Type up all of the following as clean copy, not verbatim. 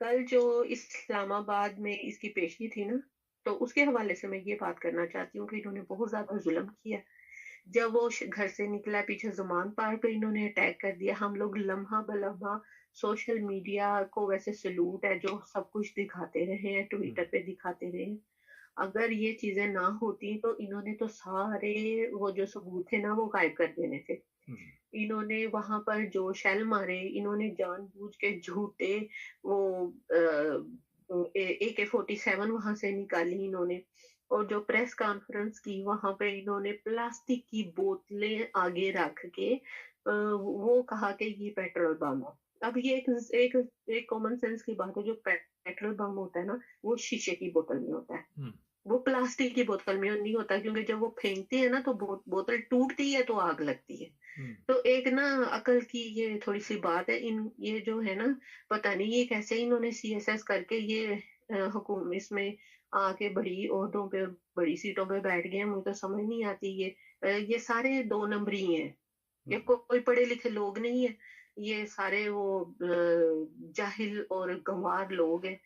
کل جو اسلام آباد میں اس کی پیشی تھی نا، تو اس کے حوالے سے میں یہ بات کرنا چاہتی ہوں کہ انہوں نے بہت زیادہ ظلم کیا. جب وہ گھر سے نکلا، پیچھے زمان پارک پہ انہوں نے اٹیک کر دیا. ہم لوگ لمحہ بلمحہ سوشل میڈیا کو ویسے سلوٹ ہے جو سب کچھ دکھاتے رہے ہیں، ٹویٹر پہ دکھاتے رہے ہیں. اگر یہ چیزیں نہ ہوتی تو انہوں نے تو سارے وہ جو ثبوت تھے نا وہ غائب کر دینے تھے. انہوں نے وہاں پر جو شیل مارے، انہوں نے جان بوجھ کے جھوٹے وہ AK-47 وہاں سے نکالی انہوں نے. اور جو پریس کانفرنس کی وہاں پہ انہوں نے پلاسٹک کی بوتلیں آگے رکھ کے وہ کہا کہ یہ پیٹرول بم ہے. اب یہ ایک کامن سینس کی بات ہے، جو پیٹرول بم ہوتا ہے نا وہ شیشے کی بوتل میں ہوتا ہے، وہ پلاسٹک کی بوتل میں نہیں ہوتا، کیونکہ جب وہ پھینکتے ہیں نا تو بوتل ٹوٹتی ہے تو آگ لگتی ہے. تو ایک نا عقل کی یہ تھوڑی سی بات ہے. یہ جو ہے نا پتہ نہیں یہ کیسے انہوں نے CSS کر کے یہ حکومت اس میں آ کے بڑی عہدوں پہ بڑی سیٹوں پہ بیٹھ گئے ہیں. مجھے تو سمجھ نہیں آتی. یہ سارے 2 نمبری ہیں، یہ کوئی پڑھے لکھے لوگ نہیں ہے. یہ سارے وہ جاہل اور گنوار لوگ ہیں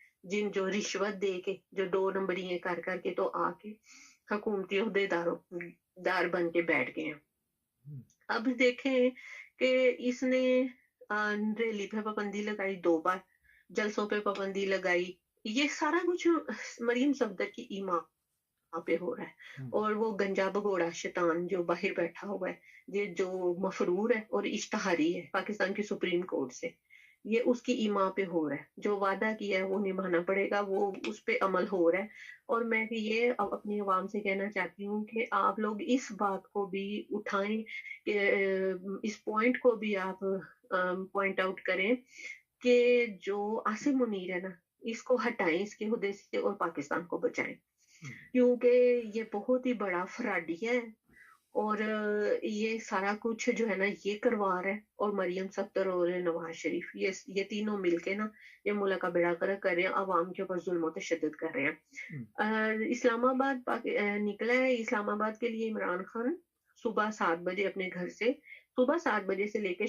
جو رشوت دے کے جو 2 نمبری کر کر کے تو آ کے حکومتی عہدے دار بن کے بیٹھ گئے ہیں. اب دیکھیں کہ اس نے ریلی پہ پابندی لگائی 2 بار، جلسوں پہ پابندی لگائی. یہ سارا کچھ مریم صفدر کی ایمان پہ ہو رہا ہے. اور وہ گنجا بگوڑا شیطان جو باہر بیٹھا ہوا ہے، یہ جو مفرور ہے اور اشتہاری ہے پاکستان کی سپریم کورٹ سے، یہ اس کی ایمان پہ ہو رہا ہے. جو وعدہ کیا ہے وہ نبھانا پڑے گا، وہ اس پہ عمل ہو رہا ہے. اور میں یہ اپنی عوام سے کہنا چاہتی ہوں کہ آپ لوگ اس بات کو بھی اٹھائیں، کہ اس پوائنٹ کو بھی آپ پوائنٹ آؤٹ کریں کہ جو عاصم منیر ہے نا اس کو ہٹائیں اس کے عہدے سے اور پاکستان کو بچائیں، کیونکہ یہ بہت ہی بڑا فراڈی ہے. اور یہ سارا کچھ جو ہے نا یہ کروا رہا ہے. اور مریم صفدر اور نواز شریف یہ تینوں مل کے نا یہ ملک کا بیڑا گرک کر رہے ہیں، عوام کے اوپر ظلم و تشدد کر رہے ہیں. اسلام آباد نکلا ہے. اسلام آباد کے لیے عمران خان صبح 7 بجے اپنے گھر سے، صبح 7 بجے سے لے کے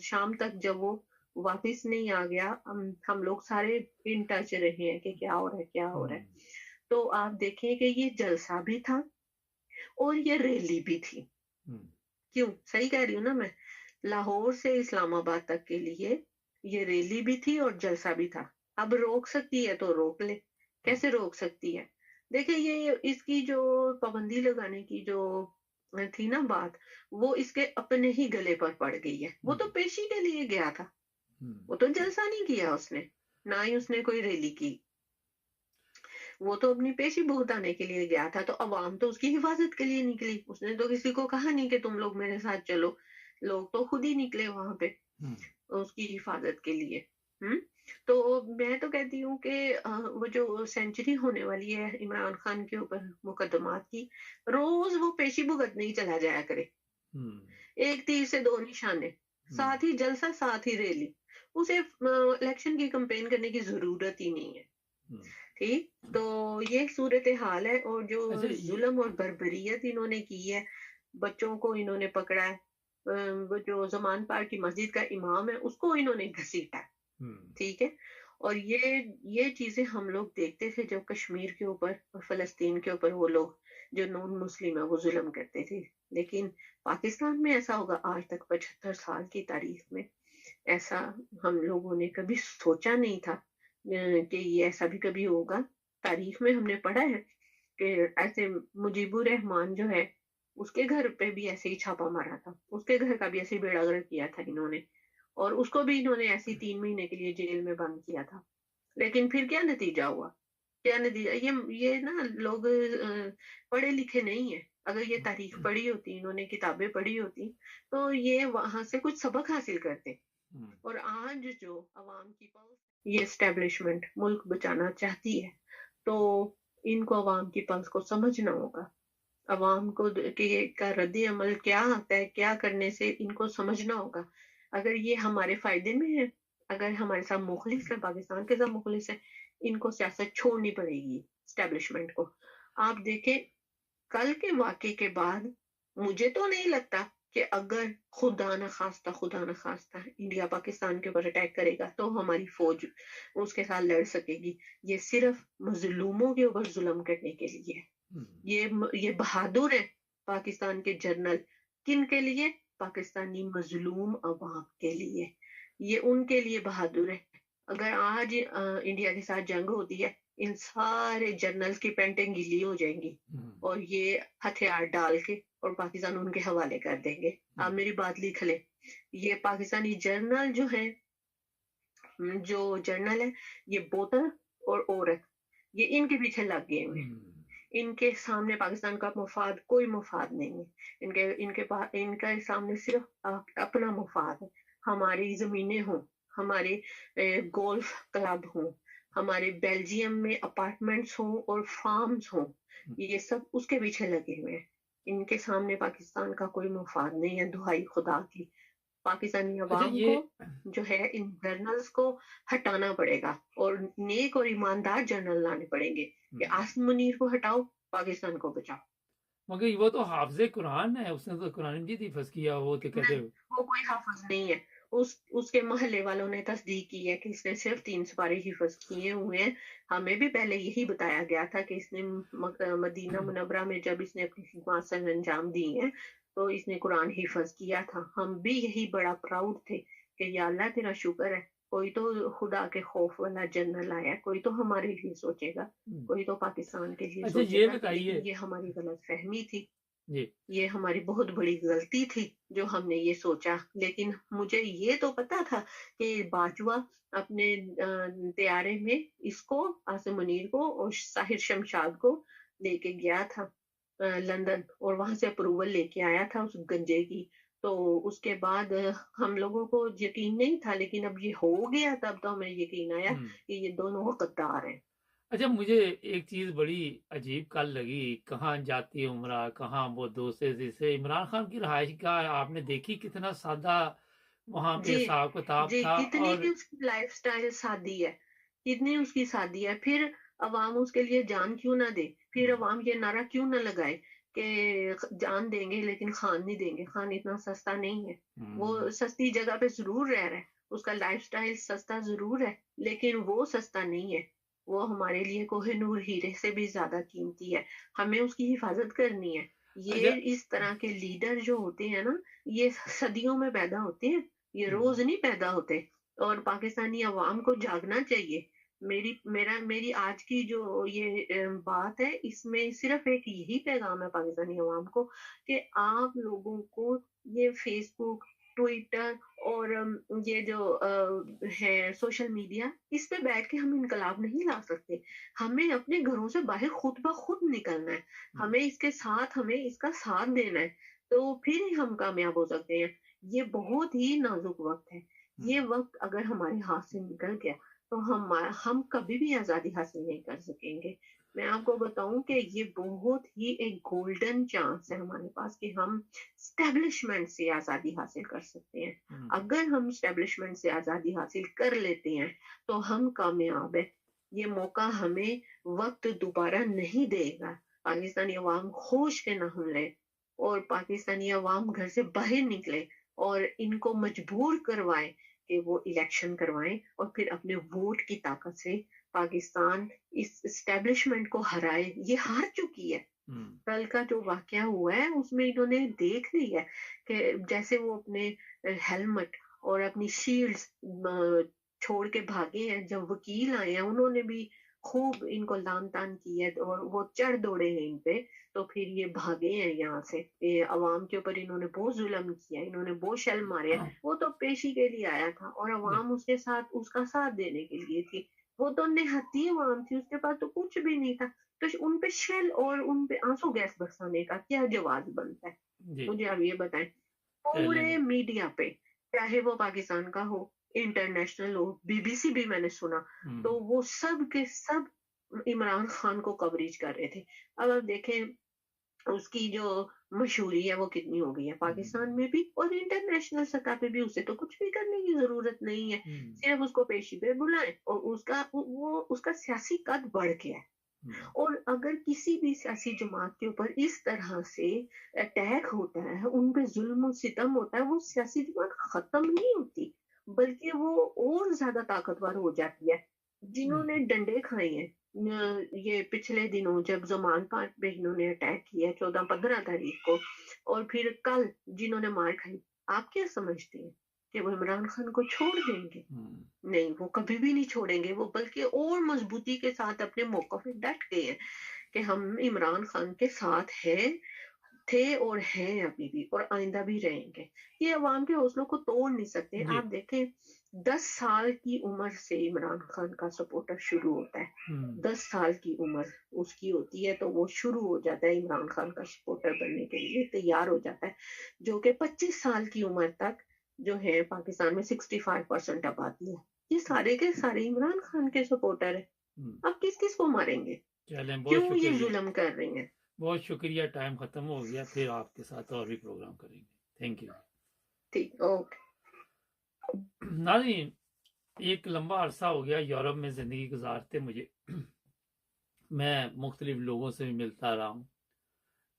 شام تک جب وہ واپس نہیں آ گیا، ہم لوگ سارے ان ٹچ رہے ہیں کہ کیا ہو رہا ہے کیا ہو رہا ہے. تو آپ دیکھیں کہ یہ جلسہ بھی تھا اور یہ ریلی بھی تھی. کیوں صحیح کہہ رہی ہوں نا میں؟ لاہور سے اسلام آباد تک کے لیے یہ ریلی بھی تھی اور جلسہ بھی تھا. اب روک سکتی ہے تو روک لے، کیسے روک سکتی ہے؟ دیکھیں یہ اس کی جو پابندی لگانے کی جو تھی نا بات، وہ اس کے اپنے ہی گلے پر پڑ گئی ہے. وہ تو پیشی کے لیے گیا تھا، وہ تو جلسہ نہیں کیا اس نے، نہ ہی اس نے کوئی ریلی کی. وہ تو اپنی پیشی بھگتانے کے لیے گیا تھا. تو عوام تو اس کی حفاظت کے لیے نکلی. اس نے تو کسی کو کہا نہیں کہ تم لوگ میرے ساتھ چلو، لوگ تو خود ہی نکلے وہاں پہ اس کی حفاظت کے لیے. تو میں تو کہتی ہوں کہ وہ جو سینچری ہونے والی ہے عمران خان کے اوپر مقدمات کی، روز وہ پیشی بھگتنے ہی چلا جایا کرے. ایک تیر سے 2 نشانے، ساتھ ہی جلسہ ساتھ ہی ریلی. اسے الیکشن کی کمپین کرنے کی ضرورت ہی نہیں ہے. ٹھیک، تو یہ صورتحال ہے. اور جو ظلم اور بربریت انہوں نے کی ہے، بچوں کو انہوں نے پکڑا ہے، وہ جو زمان پارک کی مسجد کا امام ہے اس کو انہوں نے گھسیٹا. ٹھیک ہے. اور یہ چیزیں ہم لوگ دیکھتے تھے جب کشمیر کے اوپر اور فلسطین کے اوپر وہ لوگ جو نون مسلم ہے وہ ظلم کرتے تھے. لیکن پاکستان میں ایسا ہوگا آج تک 75 سال کی تاریخ میں ایسا ہم لوگوں نے کبھی سوچا نہیں تھا کہ یہ ایسا بھی کبھی ہوگا. تاریخ میں ہم نے پڑھا ہے کہ ایسے مجیب الرحمان جو ہے اس کے گھر پہ بھی ایسے ہی چھاپا مارا تھا، اس کے گھر کا بھی ایسے ہی بیڑا گرک کیا تھا انہوں نے، اور اس کو بھی انہوں نے ایسی 3 مہینے کے لیے جیل میں بند کیا تھا. لیکن پھر کیا نتیجہ ہوا؟ کیا نتیجہ؟ یہ نا لوگ پڑھے لکھے نہیں ہیں. اگر یہ تاریخ پڑھی ہوتی، انہوں نے کتابیں پڑھی ہوتی تو یہ وہاں سے کچھ سبق حاصل کرتے. اور آج جو عوام کی یہ اسٹیبلشمنٹ ملک بچانا چاہتی ہے تو ان کو عوام کی پلس کو سمجھنا ہوگا. عوام کو کا رد عمل کیا آتا ہے، کیا کرنے سے ان کو سمجھنا ہوگا. اگر یہ ہمارے فائدے میں ہے، اگر ہمارے ساتھ مخلص ہے، پاکستان کے ساتھ مخلص ہے، ان کو سیاست چھوڑنی پڑے گی اسٹیبلشمنٹ کو. آپ دیکھیں کل کے واقعے کے بعد مجھے تو نہیں لگتا کہ اگر خدا نخواستہ انڈیا پاکستان کے اوپر اٹیک کرے گا تو ہماری فوج اس کے ساتھ لڑ سکے گی. یہ صرف مظلوموں کے اوپر ظلم کرنے کے لیے. یہ بہادر ہے پاکستان کے جنرل. کن کے لیے؟ پاکستانی مظلوم عوام کے لیے. یہ ان کے لیے بہادر ہے. اگر آج انڈیا کے ساتھ جنگ ہوتی ہے، ان سارے جنرل کی پینٹیں گیلی ہو جائیں گی اور یہ ہتھیار ڈال کے اور پاکستان ان کے حوالے کر دیں گے. آپ میری بات لکھ لیں. یہ پاکستانی جنرل جو جنرل ہے، یہ بوتل اور عورت، یہ ان کے پیچھے لگ گئے ہوئے. ان کے سامنے پاکستان کا مفاد کوئی مفاد نہیں ہے. ان کے سامنے صرف اپنا مفاد ہے. ہماری زمینیں ہوں، ہمارے گولف کلب ہوں، ہمارے بیلجیم میں اپارٹمنٹس ہوں اور فارمز ہوں، یہ سب اس کے پیچھے لگے ہوئے ہیں. ان کے سامنے پاکستان کا کوئی مفاد نہیں ہے. دہائی خدا کی، پاکستانی عوام کو جو ہے ان جرنلز کو ہٹانا پڑے گا اور نیک اور ایماندار جرنل لانے پڑیں گے کہ عاصم منیر کو ہٹاؤ، پاکستان کو بچاؤ. مگر وہ تو حافظ قرآن ہے، اس نے تو قرآن مجید حفظ کیا. وہ کوئی حافظ نہیں ہے. اس کے محلے والوں نے تصدیق کی ہے کہ اس نے صرف 3 سپارے حفظ کیے ہوئے ہیں. ہمیں بھی پہلے یہی بتایا گیا تھا کہ اس نے مدینہ منورہ میں جب اس نے اپنی خدمات سر انجام دی ہیں تو اس نے قرآن حفظ کیا تھا. ہم بھی یہی بڑا پراؤڈ تھے کہ یا اللہ تیرا شکر ہے، کوئی تو خدا کے خوف والا جنرل آیا، کوئی تو ہمارے لیے سوچے گا، کوئی تو پاکستان کے لیے سوچے گا. یہ ہماری غلط فہمی تھی، یہ ہماری بہت بڑی غلطی تھی جو ہم نے یہ سوچا. لیکن مجھے یہ تو پتا تھا کہ باجوہ اپنے طیارے میں اس کو، عاصم منیر کو اور ساحر شمشاد کو لے کے گیا تھا لندن، اور وہاں سے اپروول لے کے آیا تھا اس گنجے کی. تو اس کے بعد ہم لوگوں کو یقین نہیں تھا، لیکن اب یہ ہو گیا تب تو ہمیں یقین آیا کہ یہ دونوں وقتدار ہیں. اچھا، مجھے ایک چیز بڑی عجیب کل لگی، کہاں جاتی عمرہ، کہاں وہ دوسرے. جیسے عمران خان کی رہائش گاہ آپ نے دیکھی، کتنا سادہ وہاں پہ حساب کتاب تھا. کتنی اس کی لائف سٹائل سادی ہے، کتنی اس کی سادی ہے. پھر عوام اس کے لیے جان کیوں نہ دے؟ پھر عوام یہ نعرہ کیوں نہ لگائے کہ جان دیں گے لیکن خان نہیں دیں گے؟ خان اتنا سستا نہیں ہے. وہ سستی جگہ پہ ضرور رہ رہا ہے، اس کا لائف سٹائل سستا ضرور ہے، لیکن وہ سستا نہیں ہے. وہ ہمارے لیے کوہ نور ہیرے سے بھی زیادہ قیمتی ہے. ہمیں اس کی حفاظت کرنی ہے. یہ اس طرح کے لیڈر جو ہوتے ہیں نا، یہ صدیوں میں پیدا ہوتے ہیں، یہ روز نہیں پیدا ہوتے. اور پاکستانی عوام کو جاگنا چاہیے. میری آج کی جو یہ بات ہے، اس میں صرف ایک یہی پیغام ہے پاکستانی عوام کو کہ آپ لوگوں کو یہ فیس بک، ٹویٹر اور یہ جو ہے سوشل میڈیا، اس پہ بیٹھ کے ہم انقلاب نہیں لا سکتے. ہمیں اپنے گھروں سے باہر خود بخود نکلنا ہے. ہمیں اس کا ساتھ دینا ہے، تو پھر ہی ہم کامیاب ہو سکتے ہیں. یہ بہت ہی نازک وقت ہے. یہ وقت اگر ہمارے ہاتھ سے نکل گیا تو ہم کبھی بھی آزادی حاصل نہیں کر سکیں گے. میں آپ کو بتاؤں کہ یہ بہت ہی ایک گولڈن چانس ہے ہمارے پاس کہ ہم اسٹیبلشمنٹ سے آزادی حاصل کر سکتے ہیں. اگر ہم اسٹیبلشمنٹ سے آزادی حاصل کر لیتے ہیں تو ہم کامیاب ہیں. یہ موقع ہمیں وقت دوبارہ نہیں دے گا. پاکستانی عوام ہوش کے نہ ہلے اور پاکستانی عوام گھر سے باہر نکلے اور ان کو مجبور کروائے کہ وہ الیکشن کروائیں اور پھر اپنے ووٹ کی طاقت سے پاکستان اس اسٹیبلشمنٹ کو ہرائے. یہ ہار چکی ہے. کل کا جو واقعہ ہوا ہے اس میں انہوں نے دیکھ لی ہے کہ جیسے وہ اپنے ہیلمٹ اور اپنی شیلڈز چھوڑ کے بھاگے ہیں. جب وکیل آئے ہیں انہوں نے بھی خوب ان کو لان تان کی ہے اور وہ چڑھ دوڑے ہیں ان پہ، تو پھر یہ بھاگے ہیں یہاں سے. عوام کے اوپر انہوں نے بہت ظلم کیا، انہوں نے بہت شل مارے. وہ تو پیشی کے لیے آیا تھا اور عوام اس کا ساتھ دینے کے لیے تھی. وہ تو نہتی عوام تھی، اس کے پاس تو کچھ بھی نہیں تھا. تو ان پہ شیل اور ان پہ آنسو گیس برسانے کا کیا جواز بنتا ہے؟ مجھے آپ یہ بتائیں. پورے میڈیا پہ، چاہے وہ پاکستان کا ہو، انٹرنیشنل ہو، BBC بھی میں نے سنا، تو وہ سب کے سب عمران خان کو کوریج کر رہے تھے. اب آپ دیکھیں اس کی جو مشہوری ہے وہ کتنی ہو گئی ہے پاکستان میں بھی اور انٹرنیشنل سطح پہ بھی. اسے تو کچھ بھی کرنے کی ضرورت نہیں ہے، صرف اس کو پیشی پہ بلائیں اور اس کا سیاسی قد بڑھ گیا ہے. اور اگر کسی بھی سیاسی جماعت کے اوپر اس طرح سے اٹیک ہوتا ہے، ان پہ ظلم و ستم ہوتا ہے، وہ سیاسی جماعت ختم نہیں ہوتی، بلکہ وہ اور زیادہ طاقتور ہو جاتی ہے۔ جنہوں نے ڈنڈے کھائے ہیں، یہ پچھلے دنوں جب زمان پارک پہ انہوں نے اٹیک کیا 14-15 تاریخ کو، اور پھر کل جنہوں نے مار کھائی، آپ کیا سمجھتے ہیں کہ وہ عمران خان کو چھوڑ دیں گے؟ نہیں، وہ کبھی بھی نہیں چھوڑیں گے، وہ بلکہ اور مضبوطی کے ساتھ اپنے موقع پہ ڈٹ گئے ہیں کہ ہم عمران خان کے ساتھ تھے اور ہیں ابھی بھی، اور آئندہ بھی رہیں گے۔ یہ عوام کے حوصلوں کو توڑ نہیں سکتے۔ جی آپ دیکھیں 10 سال کی عمر سے عمران خان کا سپورٹر شروع ہوتا ہے، 10 سال کی عمر اس کی ہوتی ہے تو وہ شروع ہو جاتا ہے عمران خان کا سپورٹر بننے کے لیے تیار ہو جاتا ہے، جو کہ 25 سال کی عمر تک جو ہے پاکستان میں 65% آبادی ہے، یہ سارے کے سارے عمران خان کے سپورٹر ہیں۔ اب کس کس کو ماریں گے؟ چلیں، بہت کیوں یہ شکریہ، ظلم کر رہے ہیں؟ بہت شکریہ، ٹائم ختم ہو گیا، پھر آپ کے ساتھ اور بھی پروگرام کریں گے۔ Thank you. ٹھیک، اوکے۔ ناظرین، ایک لمبا عرصہ ہو گیا یورپ میں زندگی گزارتے مجھے، میں مختلف لوگوں سے بھی ملتا رہا ہوں۔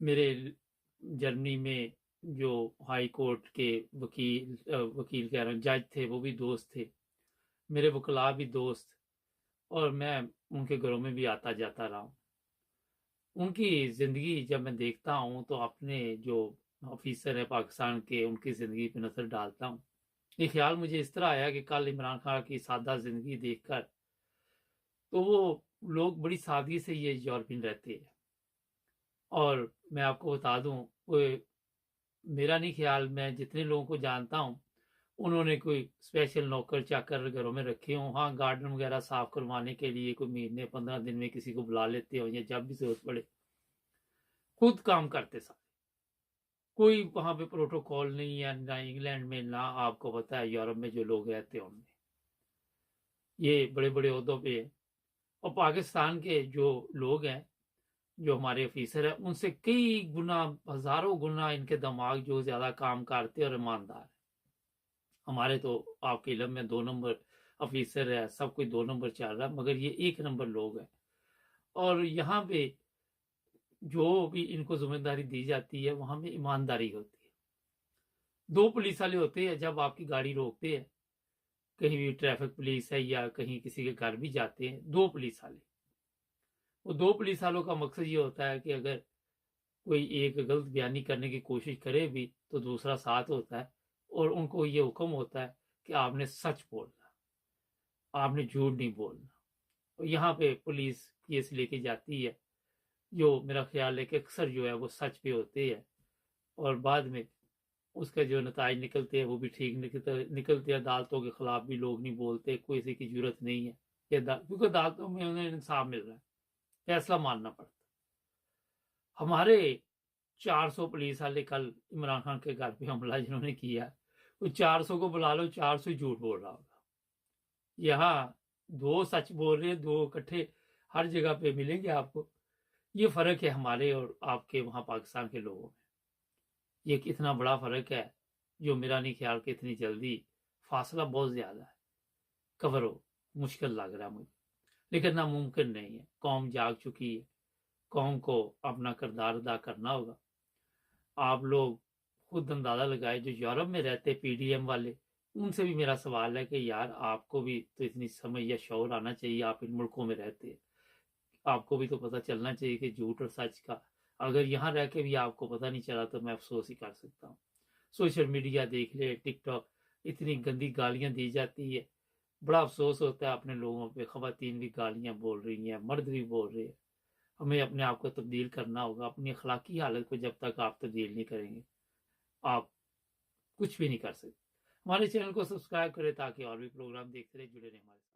میرے جرمنی میں جو ہائی کورٹ کے وکیل کہہ رہا ہوں، جج تھے، وہ بھی دوست تھے، میرے وکلاء بھی دوست، اور میں ان کے گھروں میں بھی آتا جاتا رہا ہوں۔ ان کی زندگی جب میں دیکھتا ہوں تو اپنے جو آفیسر ہیں پاکستان کے، ان کی زندگی پہ نظر ڈالتا ہوں۔ یہ خیال مجھے اس طرح آیا کہ کل عمران خان کی سادہ زندگی دیکھ کر، تو وہ لوگ بڑی سادگی سے یہ یورپین رہتے ہیں، اور میں آپ کو بتا دوں، میرا نہیں خیال، میں جتنے لوگوں کو جانتا ہوں انہوں نے کوئی اسپیشل نوکر چاکر گھروں میں رکھے ہوں، ہاں گارڈن وغیرہ صاف کروانے کے لیے کوئی مہینے 15 دن میں کسی کو بلا لیتے ہوں، یا جب بھی ضرورت پڑے خود کام کرتے سارے، کوئی وہاں پہ پروٹوکول نہیں ہے، نہ انگلینڈ میں، نہ آپ کو پتا ہے یورپ میں جو لوگ رہتے ہیں ان میں یہ بڑے بڑے عہدوں پہ ہیں۔ اور پاکستان کے جو لوگ ہیں، جو ہمارے آفیسر ہیں، ان سے کئی گنا، ہزاروں گنا ان کے دماغ جو زیادہ کام کرتے اور ایماندار ہیں۔ ہمارے تو آپ کے علم میں 2 نمبر آفیسر ہے، سب کوئی 2 نمبر چل رہا ہے، مگر یہ 1 نمبر لوگ ہیں۔ اور یہاں پہ جو بھی ان کو ذمہ داری دی جاتی ہے وہاں میں ایمانداری ہوتی ہے۔ 2 پولیس والے ہوتے ہیں، جب آپ کی گاڑی روکتے ہیں، کہیں بھی ٹریفک پولیس ہے یا کہیں کسی کے گھر بھی جاتے ہیں، 2 پولیس والے، وہ 2 پولیس والوں کا مقصد یہ ہوتا ہے کہ اگر کوئی ایک غلط بیانی کرنے کی کوشش کرے بھی تو دوسرا ساتھ ہوتا ہے، اور ان کو یہ حکم ہوتا ہے کہ آپ نے سچ بولنا، آپ نے جھوٹ نہیں بولنا۔ اور یہاں پہ پولیس کیس لے کے جاتی ہے، جو میرا خیال ہے کہ اکثر جو ہے وہ سچ پہ ہوتے ہیں، اور بعد میں اس کا جو نتائج نکلتے ہیں وہ بھی ٹھیک نکلتے ہیں۔ عدالتوں کے خلاف بھی لوگ نہیں بولتے، کوئی کسی کی ضرورت نہیں ہے، کیونکہ عدالتوں میں انہیں انصاف مل رہا ہے، فیصلہ ماننا پڑتا۔ ہمارے 400 پولیس والے کل عمران خان کے گھر پہ حملہ جنہوں نے کیا، وہ 400 کو بلا لو، 400 جھوٹ بول رہا ہوگا۔ یہاں 2 سچ بول رہے ہیں، 2 اکٹھے ہر جگہ پہ ملیں گے آپ کو۔ یہ فرق ہے ہمارے اور آپ کے وہاں پاکستان کے لوگوں میں، یہ کتنا بڑا فرق ہے، جو میرا نہیں خیال کہ اتنی جلدی، فاصلہ بہت زیادہ ہے، کور ہو مشکل لگ رہا ہے مجھے، لیکن ناممکن نہیں ہے۔ قوم جاگ چکی ہے، قوم کو اپنا کردار ادا کرنا ہوگا۔ آپ لوگ خود اندازہ لگائے، جو یورپ میں رہتے پی ڈی ایم والے، ان سے بھی میرا سوال ہے کہ یار آپ کو بھی تو اتنی سمجھ یا شعور آنا چاہیے، آپ ان ملکوں میں رہتے ہیں، آپ کو بھی تو پتہ چلنا چاہیے کہ جھوٹ اور سچ کا۔ اگر یہاں رہ کے بھی آپ کو پتہ نہیں چلا تو میں افسوس ہی کر سکتا ہوں۔ سوشل میڈیا دیکھ لے، ٹک ٹاک، اتنی گندی گالیاں دی جاتی ہے، بڑا افسوس ہوتا ہے اپنے لوگوں پہ۔ خواتین بھی گالیاں بول رہی ہیں، مرد بھی بول رہے ہیں۔ ہمیں اپنے آپ کو تبدیل کرنا ہوگا، اپنی اخلاقی حالت کو جب تک آپ تبدیل نہیں کریں گے آپ کچھ بھی نہیں کر سکتے۔ ہمارے چینل کو سبسکرائب کریں تاکہ اور بھی پروگرام دیکھتے رہے، جڑے رہیں ہمارے ساتھ۔